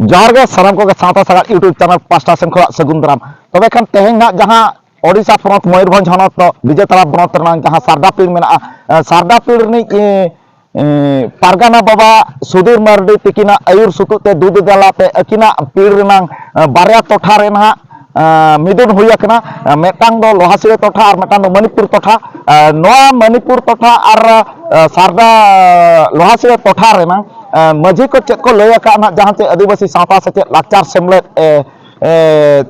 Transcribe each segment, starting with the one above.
जोहार गे साराम को सावता सागा यूट्यूब चैनल पास्टा सेन खो सगुन दाराम तबे खान तेहें ना जहां ओडिशा पनत मयूरभंज हनत विजयतला बनत रनांग जहां सारदा पीड़ मेना सारदा पीड़ नि पारगाना बाबा सुधीर मार्डी तिकिना आयुर सुतुते दूध दलाते अकिना पीड़ रनांग बारया टोठा रे ना मिदुन हुई मेटांग दो लोहासिरे टोठा और मेटांग दो मणिपुर टोठा नोआ मणिपुर टोठा और सारदा लोहासिरे टोठा रे ना मझी को चेक को लय का जहां चे आदिवासी सावता से लाचार सेमलेट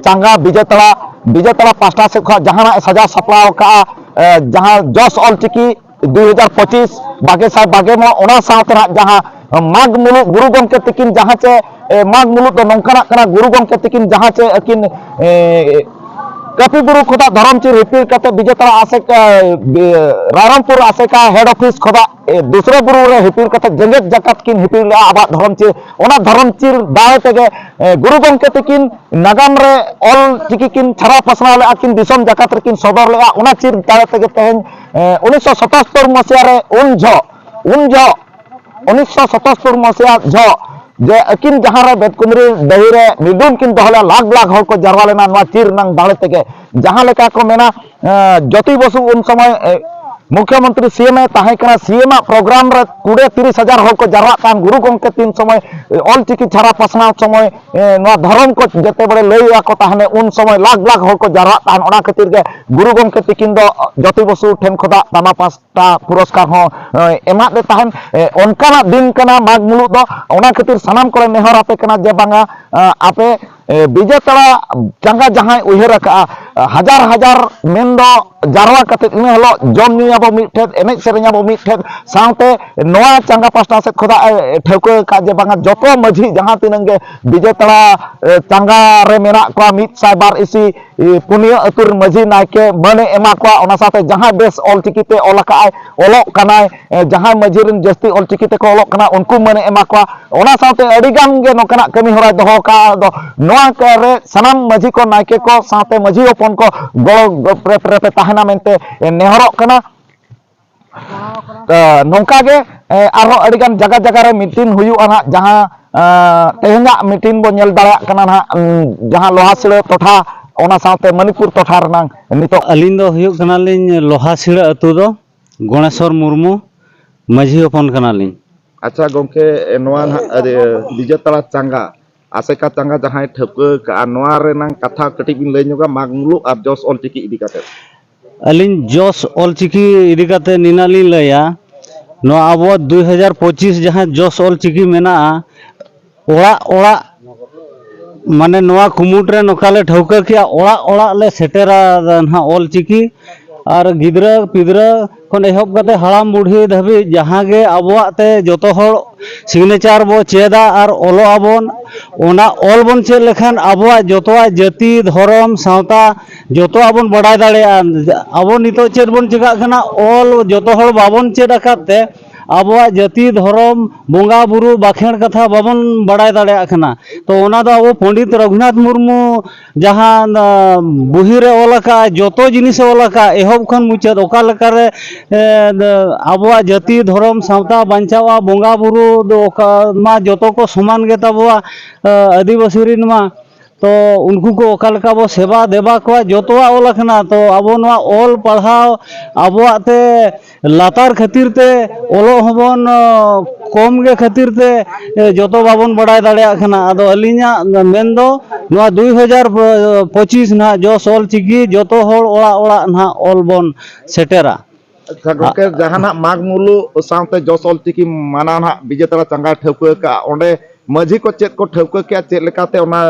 चांगा विजयतला पास्टा से जहां सजा सपड़ा का जहां जस ऑल चिकी 2025 बागे साहब बागे में जहां माग मुलुक गुरु गमके तकिन जहां चे माग मुलुक तो नौकना गुरु गमके तकिन जहां चे अकिन कपी बुरु खुदा धर्मचीर हिपीर करते विजयतला आसेका रायरंगपुर आसेका हेड ऑफिस खुदा दूसरे बुरु रे हिपीर करते जंगत जकत किन हिपीर ले आबा धर्मचीर ओना धर्मचीर दावे तेगे गुरु गमके तकिन नागाम रे ऑल चिकी किन छरा पसना ले आकिन दिसम जकत रे किन सदर ले ओना चीर दावे तेगे तेहन 1977 मसिया रे उन झ 1977 मसिया झ जे अकिन जहां रे बेतकुंदरी दही रे मिदुन किन दहला लाख लाख हर को जरवा लेना नवा चीर नंग दाड़े तेगे जहां लेका को मेना ज्योति बसु उन समय मुख्यमंत्री सीएम ताहेकना सीएम प्रोग्राम रे 20-30,000 हर को जरवा कान गुरु गमके तीन समय ऑल चिकी छारा पसना समय नवा धर्म को जते बड़े लैया को ताहने उन समय लाख लाख हर को जरवा तान ओना खातिर के गुरु गमके तिकिन दो ज्योति बसु ठेन खोदा दामा पास्टा पुरस्कार हो एमा दे ताहन ओनकाना दिन कना माग मुलुक दो ओना खातिर सनाम को नेहर आपे कना जे बांगा आपे विजयतला चांगा जहां उहर का हजार हजार मेन दो जारवा कते इन हलो जम नी आबो मिठे एने सेरेंग आबो मिठे साउते नोआ चांगा पास्टा से खुदा ठेको का जे बांगा जतो मझी जहां तिनंगे विजयतला चांगा रे मेना को मित साइबार इसी पुनिया अतुर मझी नायके मने एमा को ओना साथे जहां बेस ऑल चिकीते ओलका ओलो कनाय जहां मझी रन जस्ती ऑल चिकीते को ओलो कना उनको मने एमा को ओना साथे अडिगान गे नोकना कमी होरा दोहो का दो नोआ करे सनम मझी को नायके को साथे मझी ओपन को गो प्रे ताहना मेंते नेहरो कना नौका गे आरो अडिगान जगह जगह रे मीटिंग हुयुआ ना जहां तेहना मीटिंग बो नेल दाड़ा कना ना जहां लोहासिले टोठा ओना साथे मणिपुर टोठा रनांग नितो अलिन दो हुयुग कनालिन लोहासिले अतु दो गणेश्वर मुर्मू मझी ओपन कनालिन। अच्छा गोंके नोआ विजयतला चांगा आसेका चांगा जहां ठेको का नोआ रेनांग कथा कटी बिन लय नुगा मागमुलु और जस ऑल चिकी इदी काते अलिन जस ऑल चिकी इदी काते निनाली लया नो अब 2025 जहां जस ऑल चिकी मेना ओड़ा ओड़ा माने नोआ कुमुट रे नोकाले ठौका किया ओड़ा ओड़ा ले सेटेरा ना ऑल चिकी और गिद्रा पिद्रा खन एहब कते हड़ाम बुढ़ी धाबी जहां गे अबोते जतो हर सिग्नेचर बो चेदा और ओलो आबन ओना ऑल बन चेद लेखान अबोआ जतोआ जाति धर्म सावता जतो आबन बड़ाय दाड़े आबो नितो चेद बन चिका कना ऑल जतो हर बाबन चेद अकाते आबोआ जाति धर्म बोंगा बुरु बाखेड़ कथा बाबन बड़ाय दाड़े कना तो ओना दो आबो पंडित रघुनाथ मुर्मू जहां बुही रे ओलका जतो जिनिस ओलका एहब खन मुचाद ओका लका रे आबोआ जाति धर्म सावता बांचावा बोंगा बुरु दो मा जतो को समान गे ताबोआ आदिवासी रिन मा तो उनको को ओका लका बो सेवा देवा को जतोआ ओलखना तो आबो नोआ ऑल पढ़ाव आबोआ ते लातार खातिर ते ओलो हबन कम गे खातिर ते जतो बाबन बड़ाय दाड़े खना आदो अलिया मेन दो नोआ 2025 ना जस ऑल चिकी जतो हर ओड़ा ओड़ा ना ऑल बन सेटेरा। अच्छा गोके जहाना मागमुलु साथे जस ऑल चिकी माना ना विजयतला चांगा ठेको का ओंडे मझी को चेत को ठेको के चेत लेकाते ओना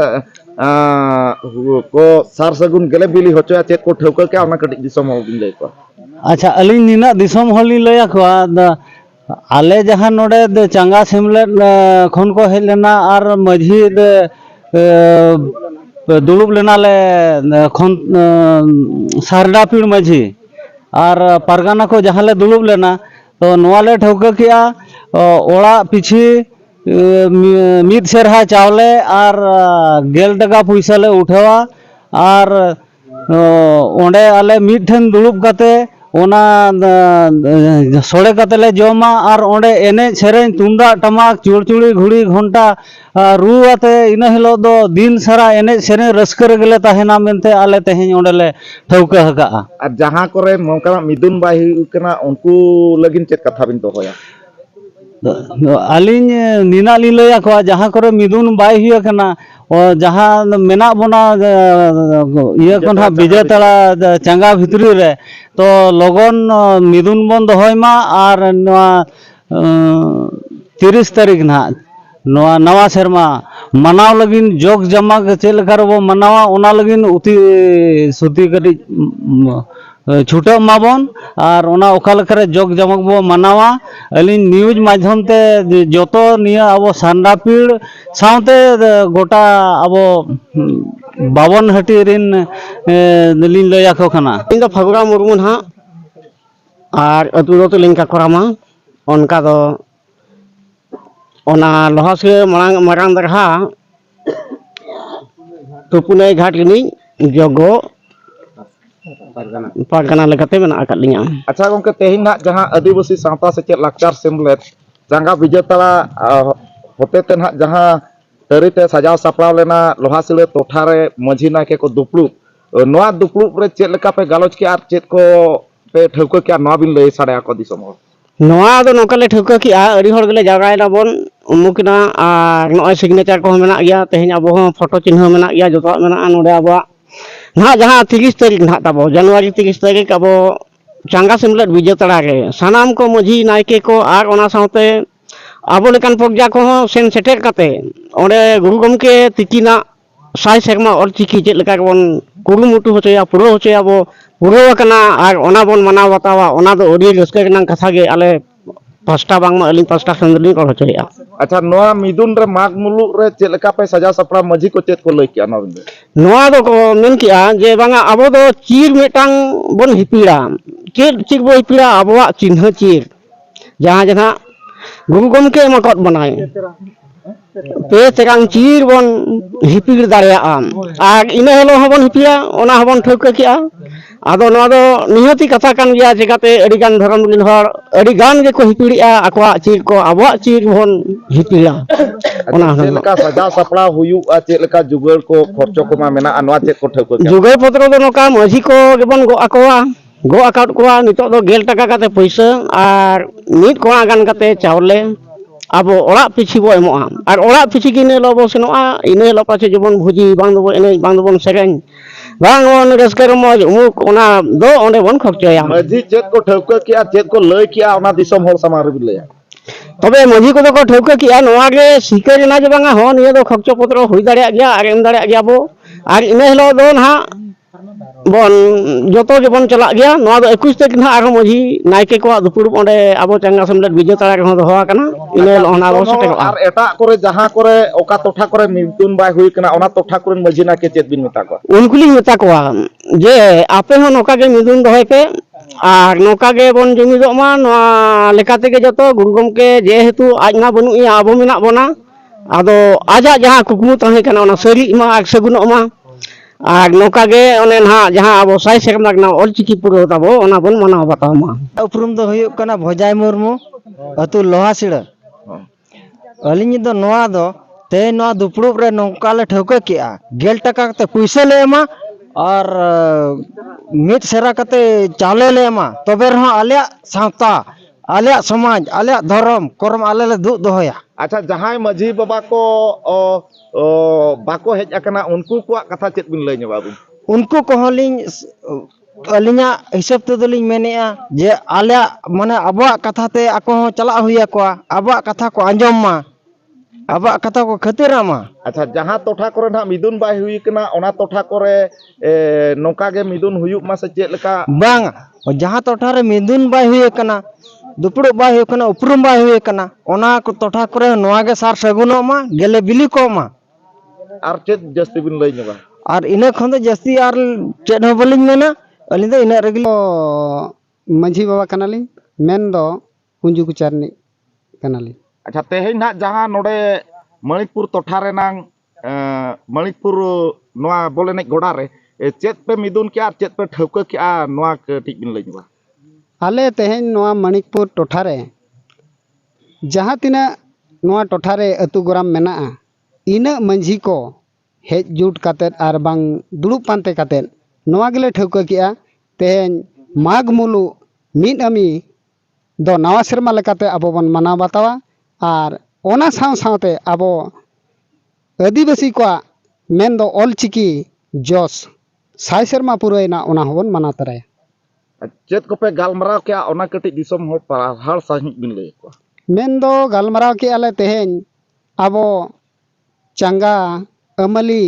को सार सगुन गेले बिली होचया चेत को ठेको के ओना कटी दिसम हो बिन लय को। अच्छा अलिन निना दिसम होली लया को आले जहां नोडे चांगा सेमले खन को हेज लेना और मझी दुलुब लेना ले खन सारडा पीड़ मझी और पारगाना को जहां ले दुलुब लेना तो नोआ ले ठौका किया ओड़ा पिछी मिद सेरहा चावले और 1,000 टका पैसा ले उठावा और ओंडे आले मिद ठेन दुलुब काते ona sore katele joma ar onde ene sereng tunda tamak churchuri घुड़ी घंटा रू आते ina hilo do din sara ene sereng raskar gele tahena mente ale tehin onde le ठौका हका ar jaha kore nongka midun bai huyu kana unku lagin chet katha bin dohoya aling nina lilaya ko jaha kore midun bai huya kana jaha mena bona iya kon ha bijay tala changa bhitri re to logon midun bon dohoy ma ar noa 30 तारीख ना नवा नवा शर्मा मनाव लगिन जोग जमा चेल कर वो मनावा ओना लगिन उति सुती कटी छुटा माबन और ओना ओखा लेकर जोग जमक बो मनावा अलिन न्यूज माध्यम ते जोतो निया अब सांडापीड़ साउते गोटा अब बावन हटी रिन लिन लया को खाना ᱤᱧ ᱫᱚ ᱯᱷᱟᱜᱩᱲᱟ ᱢᱩᱨᱢᱩ ᱱᱟᱦᱟᱜ ᱟᱨ ᱟᱹᱛᱩ ᱫᱚ ᱛᱩᱞᱤᱧ ᱠᱟᱠᱚᱨᱟᱢᱟ ᱚᱱᱠᱟ ᱫᱚ ᱚᱱᱟ ᱞᱚᱦᱟᱥᱤ ᱢᱟᱨᱟᱝ ᱫᱟᱨᱦᱟ ᱛᱩᱯᱩᱱᱟᱹᱭ ᱜᱷᱟᱴ ᱨᱤᱱᱤᱡ ᱡᱚᱜᱚ ᱯᱟᱨᱜᱟᱱᱟ ᱞᱮᱠᱟᱛᱮ ᱢᱮᱱᱟᱜ ᱟᱠᱟᱫ ᱞᱤᱧᱟ अच्छा gongke tehin nak jaha adivasi sawta secet lakchar semlet jangga bijatala hote ten hak jaha terite sajau sapraw lena lohasile tothare majhi naike ko duplu noa duplu re chet leka pe galoch ke ar chet ko pe thauka ke noa bin lay sadaya ko disom hor ᱱᱚᱣᱟ ᱫᱚ ᱱᱚᱝᱠᱟ ᱞᱮ ᱴᱷᱟᱹᱣᱠᱟᱹ ᱠᱮᱜᱼᱟ ᱟᱹᱰᱤ ᱦᱚᱲ ᱜᱮᱞᱮ ᱡᱟᱣᱨᱟᱭᱮᱱᱟ ᱵᱚᱱ ᱩᱢᱩᱠᱱᱟ ᱟᱨ ᱱᱚᱜᱼᱚᱭ ᱥᱤᱜᱽᱱᱮᱪᱟᱨ ᱠᱚᱦᱚᱸ ᱢᱮᱱᱟᱜ ᱜᱮᱭᱟ ᱛᱮᱦᱮᱧ ᱟᱵᱚ ᱦᱚᱸ ᱯᱷᱳᱴᱳ ᱪᱤᱱᱦᱟᱹ ᱢᱮᱱᱟᱜ ᱜᱮᱭᱟ ᱡᱚᱛᱚᱣᱟᱜ ᱢᱮᱱᱟᱜᱼᱟ ᱱᱚᱰᱮ ᱟᱵᱚᱣᱟᱜ ᱱᱟᱦᱟᱜ ᱡᱟᱦᱟᱸ 30 ᱛᱟᱹᱨᱤᱠᱷ ᱱᱟᱦᱟᱜ ᱛᱟᱵᱚ ᱡᱟᱱᱩᱣᱟᱨᱤ 30 ᱛᱟᱹᱨᱤᱠᱷ ᱟᱵᱚ ᱪᱟᱸᱜᱟ ᱥᱤᱢᱞᱮᱫ ᱵᱤᱡᱚᱭ ᱛᱟᱲᱟ ᱨᱮ ᱥᱟᱱᱟᱢ ᱠᱚ ᱢᱟᱹᱡᱷᱤ ᱱᱟᱭᱠᱮ ᱠᱚ ᱟᱨ ᱚᱱᱟ ᱥᱟᱶᱛᱮ ᱟᱵᱚ ᱞᱮᱠᱟᱱ ᱯᱨᱚᱡᱟ ᱠᱚᱦᱚᱸ ᱥᱮᱱ ᱥᱮᱴᱮᱨ ᱠᱟᱛᱮ ᱚᱸᱰᱮ ᱜᱩᱨᱩ ᱜᱚᱢᱠᱮ ᱛᱤᱠᱤᱱᱟᱜ ᱥᱟᱭ ᱥᱮᱨᱢᱟ ᱚᱞᱪᱤᱠᱤ ᱪᱮᱫ ᱞᱮᱠᱟ ᱜᱮᱵᱚᱱ ᱠᱩᱨᱩᱢᱩᱴᱩ ᱦᱚᱪᱚᱭᱟ ᱯᱩᱨᱟᱹᱣ ᱦᱚᱪᱚᱭᱟᱵᱚ ᱯᱩᱨᱟᱹᱣ ᱟᱠᱟᱱᱟ ᱟᱨ ᱚᱱᱟ ᱵᱚᱱ ᱢᱟᱱᱟᱣ ᱵᱟᱛᱟᱣᱟ ᱚᱱᱟ ᱫᱚ ᱟᱹᱰᱤ ᱨᱟᱹᱥᱠᱟᱹ ᱨᱮᱱᱟᱜ ᱠᱟᱛᱷᱟ ᱜᱮ ᱟᱞᱮ ᱯᱟᱥᱴᱟ ᱵᱟᱝᱢᱟ ᱟᱹᱞᱤᱧ ᱯᱟᱥᱴᱟ ᱠᱷᱚᱱ ᱫᱚᱞᱤᱧ ᱨᱚᱲ ᱦᱚᱪᱚᱭᱮᱜᱼᱟ अच्छा noa midun re mag muluk re chet leka pe sajau sapraw majhi ko chet ko lay ke noa bin ᱱᱚᱣᱟ ᱫᱚ ᱢᱮᱱ ᱠᱮᱜᱼᱟ ᱡᱮ ᱵᱟᱝᱟ ᱟᱵᱚ ᱫᱚ ᱪᱤᱨ ᱢᱤᱫᱴᱟᱝ ᱵᱚᱱ ᱦᱤᱯᱤᱲᱟ ᱪᱮᱫ ᱪᱤᱨ ᱵᱚᱱ ᱦᱤᱯᱤᱲᱟ ᱟᱵᱚᱣᱟᱜ ᱪᱤᱱᱦᱟᱹ ᱪᱤᱨ ᱡᱟᱦᱟᱸ ᱡᱮ ᱱᱟᱦᱟᱜ ᱜᱩᱨᱩ ᱜᱚᱢᱠᱮ ᱮᱢ ᱟᱠᱟᱫ ᱵᱚᱱᱟᱭ ᱯᱮ ᱴᱮᱨᱟᱝ ᱪᱤᱨ ᱵᱚᱱ ᱦᱤᱯᱤᱲ ᱫᱟᱲᱮᱭᱟᱜᱼᱟ ᱟᱨ ᱤᱱᱟᱹ ᱦᱤᱞᱳᱜ ᱦᱚᱸᱵᱚᱱ ᱦᱤᱯᱤᱲᱟ ᱚᱱᱟ ᱦᱚᱸᱵᱚᱱ ᱴᱷᱟᱹᱣᱠᱟᱹ ᱠᱮᱜᱼᱟ ᱟᱫᱚ ᱱᱚᱣᱟ ᱫᱚ ᱱᱤᱦᱟᱹᱛᱤ ᱠᱟᱛᱷᱟ ᱠᱟᱱ ᱜᱮᱭᱟ ᱪᱤᱠᱟᱹᱛᱮ ᱟᱹᱰᱤ ᱜᱟᱱ ᱫᱷᱚᱨᱚᱢ ᱨᱮᱱ ᱦᱚᱲ ᱟᱹᱰᱤ ᱜᱟᱱ ᱜᱮᱠᱚ ᱦᱤᱯᱤᱲᱮᱜᱼᱟ ᱟᱠᱚᱣᱟᱜ ᱪᱤᱨ ᱠᱚ ᱟᱵᱚᱣᱟᱜ ᱪᱤᱨ ᱵᱚᱱ ᱦᱤᱯᱤᱲᱟ अच्छा chet leka sajau sapraw huyuga chet leka jugal ko khorcho ko ma mena noa chet ko thauka ke ᱡᱳᱜᱟᱭ ᱯᱚᱛᱨᱚ ᱫᱚ ᱱᱚᱝᱠᱟ ᱢᱟᱹᱡᱷᱤ ᱠᱚ ᱜᱮᱵᱚᱱ ᱜᱚᱜ ᱟᱠᱚᱣᱟ ᱜᱚᱜ ᱟᱠᱟᱫ ᱠᱚᱣᱟ ᱱᱤᱛᱚᱜ ᱫᱚ 10 ᱴᱟᱠᱟ ᱠᱟᱛᱮ ᱯᱩᱭᱥᱟᱹ ᱟᱨ ᱢᱤᱫ ᱠᱚᱲᱟ ᱜᱟᱱ ᱠᱟᱛᱮ ᱪᱟᱣᱞᱮ ᱟᱵᱚ ᱚᱲᱟᱜ ᱯᱤᱪᱷᱤ ᱵᱚ ᱮᱢᱚᱜᱼᱟ ᱟᱨ ᱚᱲᱟᱜ ᱯᱤᱪᱷᱤ ᱜᱮ ᱤᱱᱟᱹ ᱦᱤᱞᱳᱜ ᱵᱚ ᱥᱮᱱᱚᱜᱼᱟ ᱤᱱᱟᱹ ᱦᱤᱞᱳᱜ ᱯᱟᱪᱷᱮ ᱡᱮᱢᱚᱱ ᱵᱷᱩᱡᱤ ᱵᱟᱝ ᱫᱚᱵᱚ ᱮᱱᱮᱡ ᱵᱟᱝ ᱫᱚᱵᱚᱱ ᱥᱮᱨᱮᱧ ᱵᱟᱝ ᱵᱚᱱ ᱨᱟᱹᱥᱠᱟᱹ ᱨᱚᱢᱚᱡ ᱩᱢᱩᱠ ᱚᱱᱟ ᱫᱚ ᱚᱸᱰᱮ ᱵᱚᱱ ᱠᱷᱚᱨᱪᱟᱭᱟ majhi chet ko thauka ke chet ko lay ke ona disom hor samang re bin laya ᱛᱚᱵᱮ ᱢᱟᱹᱡᱷᱤ ᱠᱚᱫᱚ ᱠᱚ ᱴᱷᱟᱹᱣᱠᱟᱹ ᱠᱮᱜᱼᱟ ᱱᱚᱣᱟ ᱜᱮ ᱥᱤᱠᱟᱹᱨ ᱮᱱᱟ ᱡᱮ ᱵᱟᱝᱟ ᱦᱚᱸ ᱱᱤᱭᱟᱹ ᱫᱚ ᱠᱷᱚᱨᱪᱚ ᱯᱚᱛᱨᱚ ᱦᱩᱭ ᱫᱟᱲᱮᱭᱟᱜ ᱜᱮᱭᱟ ᱟᱨ ᱮᱢ ᱫᱟᱲᱮᱭᱟᱜ ᱜᱮᱭᱟ ᱵᱚ ᱟᱨ ᱤᱱᱟᱹ ᱦᱤᱞᱳᱜ ᱫᱚ ᱱᱟᱦᱟᱜ ᱵᱚᱱ ᱡᱚᱛᱚ ᱜᱮᱵᱚᱱ ᱪᱟᱞᱟᱜ ᱜᱮᱭᱟ ᱱᱚᱣᱟ ᱫᱚ 21 ᱛᱟᱹᱨᱤᱠᱷ ᱱᱟᱦᱟᱜ ᱟᱨᱦᱚᱸ ᱢᱟᱹᱡᱷᱤ ᱱᱟᱭᱠᱮ ᱠᱚᱣᱟᱜ ᱫᱩᱯᱲᱩᱵ ᱚᱸᱰे ᱟᱵᱚ ᱪᱟᱸᱜᱟ ᱥᱤᱢᱞᱮᱫ ᱵᱤᱡᱚᱭ ᱛᱟᱲᱟ ᱨᱮᱦᱚᱸ ᱫᱚᱦᱚ ᱟᱠᱟᱱᱟ ᱤᱱᱟᱹ ᱦᱤᱞᱳᱜ ᱚᱱᱟ ᱵᱚ ᱥᱮᱴᱮᱨᱚᱜᱼᱟ ar eta kore jaha kore oka totha kore midun bai huy kana ona totha kore majhi na ke chet bin meta ko उनको लिंग मेता को जे आपे हो नौका के मिदुन दोहे पे और नौका के बन जुमिदो मा नोआ लेकाते के जतो गुरु गमके जे हेतु आज ना बनु ई आबो मेना बना आदो आजा जहां कुकमु तहे कना ओना सरी मा आक सगुनो मा और नौका के ओने ना जहां आबो साई सेकमा ना ऑलचिकी पुरो ताबो ओना बन मनाव बताव मा उपरुम दो हुयुक कना भोजाय मुर्मू अतु लोहासिड़ा अलिंग दो नोआ दो ते नोआ दुपड़ुब रे नौका ले ठौका केआ 10 टका कते पैसा ले एमा और मिट सेरा कते चाले ले एमा तबे रह आले सावता आले समाज आले धर्म करम आले ले दु दोहया अच्छा जहां majhi baba ko bako hej akana unku ko katha chet bin lay nya babu उनको कहलिंग अलिंगा हिसाब ते दलिंग मेनेआ जे आले माने अबवा कथा ते आको चला हुया को अबवा कथा को अंजम मा अबवा कथा को खतिरा मा अच्छा जहां तोठा करे ना midun bai huy kana ona totha kore noka ge midun huyuk ma se chet leka बांग जहां टोठा रे मिदुन बाय हुए कना दुपड़ो बाय हुए कना उपरुम बाय हुए कना ओना को टोठा करे नोआ गे सार सगुनो मा गेले बिली को मा ar chet jasti bin lay nya ba और इने खन दो जस्ती और चेड हो बलिंग मेना अलिं दो इने रेगल माझी बाबा कनालिंग मेन दो कुंजु कुचारनी कनालिंग अच्छा तेहें ना जहां नोडे मणिपुर तोठा रे नांग मणिपुर नोआ बोले ने गोडा रे चेत पे midun के आर चेत पे ठौका के आ नोआ के ठीक बिन लई बा आले तेहें नोआ मणिकपुर टोठारे जहाँ तिना नोआ टोठारे अतु गोराम मेना इना मंझी को हेज जुट कातेत आर बांग दुड़ुब पानते कातेत नोआ गेले ठौका किया तेहें माघ मुलु मिद अमी दो नवा सेरमा लेकाते आबो बन मनाव बातावा आर ओना साव सावते आबो आदिवासी को मेन दो ऑलचिकी जोस साय सेरमा पुरैना ओना होबन मनाव तराया चेत को पे गालमराव क्या ओना कटी दिसम हो पाहाड़ साहिब बिन ले को मेन दो गालमराव के आले तेहें आबो चंगा अमली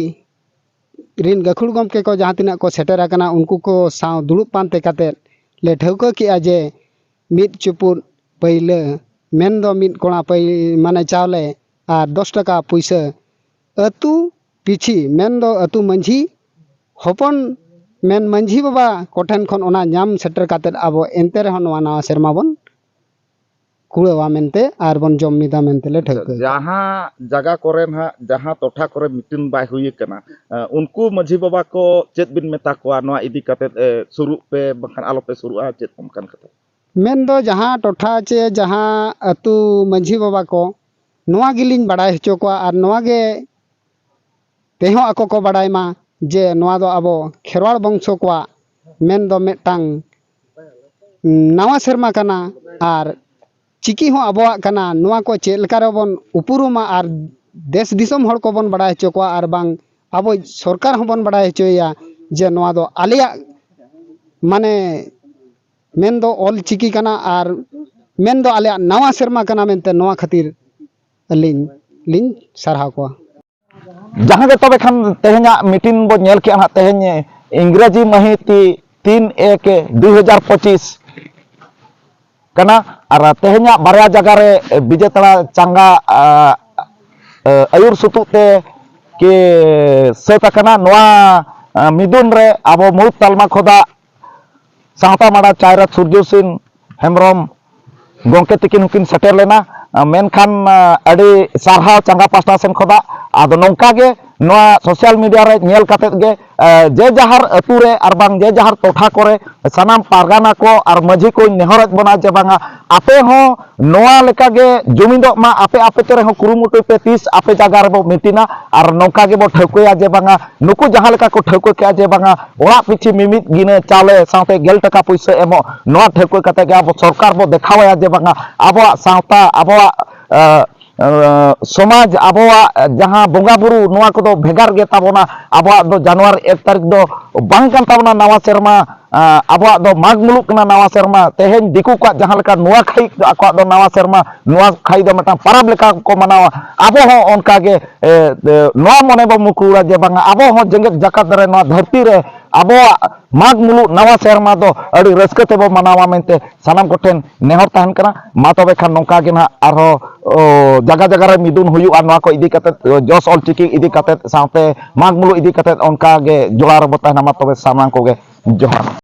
रिन गखुड़ गमके को जहाँ तिना को सेटर आकना उनको को साव दुड़ुब पानते कातेत ले ठौका किया जे मिद चुपुर पहले मेन दो मिद कोणा माने चावले आर 10 टका पैसा अतु पिछी मेन दो अतु मंझी हपन मेन मंझी बाबा कोठेन खन ओना नाम सेटर कातेत आबो एनते रह नवा नवा सेरमा बन कुड़वा मेनते आर बन जम मिदा मेनते ले ठौका जहाँ जगह करे ना जहाँ टोठा करे मीटिंग बाय हुई कना उनको मझी बाबा को चेत बिन मेता को नवा इदी काते शुरू पे बखान आलो पे शुरू चेत हमकन काते मेन दो जहाँ टोठा चे जहाँ अतु मंझी बाबा को नवा गिलिन बड़ाय हचो को आर नवा गे तेहो आको को बड़ाय मा जे नवा दो आबो खेरवाड़ वंशो को मेन दो मेटांग नवा सेरमा कना आर चिकी हो आबोआ कना नवा को चेल लेकार बन उपुरुमा आर देश दिसम हर को बन बड़ाय हचो को आर बांग आबो सरकार हो बन बड़ाय हचोया जे नवा दो आलिया माने मेन दो ऑल चिकी कना आर मेन दो आलिया नवा सेरमा कना मेनते नवा खातिर अलिन लिन सरहाव को जहाँ के तबे खान तेहेंया मीटिंग बो नेल के ना तेहें इंग्रेजी महिती 3/1/2025 कना और तेहेंया बारया जगह रे विजेतड़ा चंगा आयुर सुतुते के सेट कना नोआ मिदुन रे आबो मुद तालमा खोदा सावता माड़ा चायरा सूर्य सिंह हेमब्रम गोंके तकिन हुकिन सेटर लेना मेनखान अड़ी सारहाव चंगा पास्टा सेन खोदा आदो नौका गे नोआ सोशल मीडिया रे नेल कातेत गे जे जहार अतु रे आर बांग जे जहार टोठा करे सनाम पारगाना को और मझी को नेहरत बना जे बांगा आपे हो नोआ लेका गे जुमिदो मा आपे आपे तेरे हो कुरुमुटु पे 30 आपे जगह रे बो मिटिना और नौका गे बो ठौकया जे बांगा नुकु जहां लेका को ठौक के जे बांगा ओड़ा पिछि मिमित गिने चाले साथे 10 टका पैसा एमो नोआ ठौक कते गे अब सरकार बो देखावया जे बांगा आबो सावता आबो समाज आबोआ जहाँ बोंगा बुरु नोआ को दो भेगार गे ताबोना आबोआ दो जनवरी 1 तारीख दो बांग कान ताबोना नवा सेरमा आबोआ दो माघ मुलुक कना नवा सेरमा तेहें दिकु को जहाँ लेका नोआ खाई आको दो नवा सेरमा नोआ खाई दो मटा परब लेका को मनावा आबो हो उनका गे नोआ मने बो मुकुड़ा जे बांगा आबो हो जंगत जाकत रे नोआ धरती रे आबोआ माघ मुलुक नवा सेरमा दो अड़ी रस्के ते बो मनावा मेनते सनाम कोठेन नेहर ताहन कना मा तबे खान नोका गे ना आरो जगह जगह रे मिदुन हुयुआ नोआ को इदी काते जोस ऑल चिकी इदी काते साथे माघ मुलुक इदी काते उनका गे जोड़ा रे बताना मा तबे सामान को गे जोहार।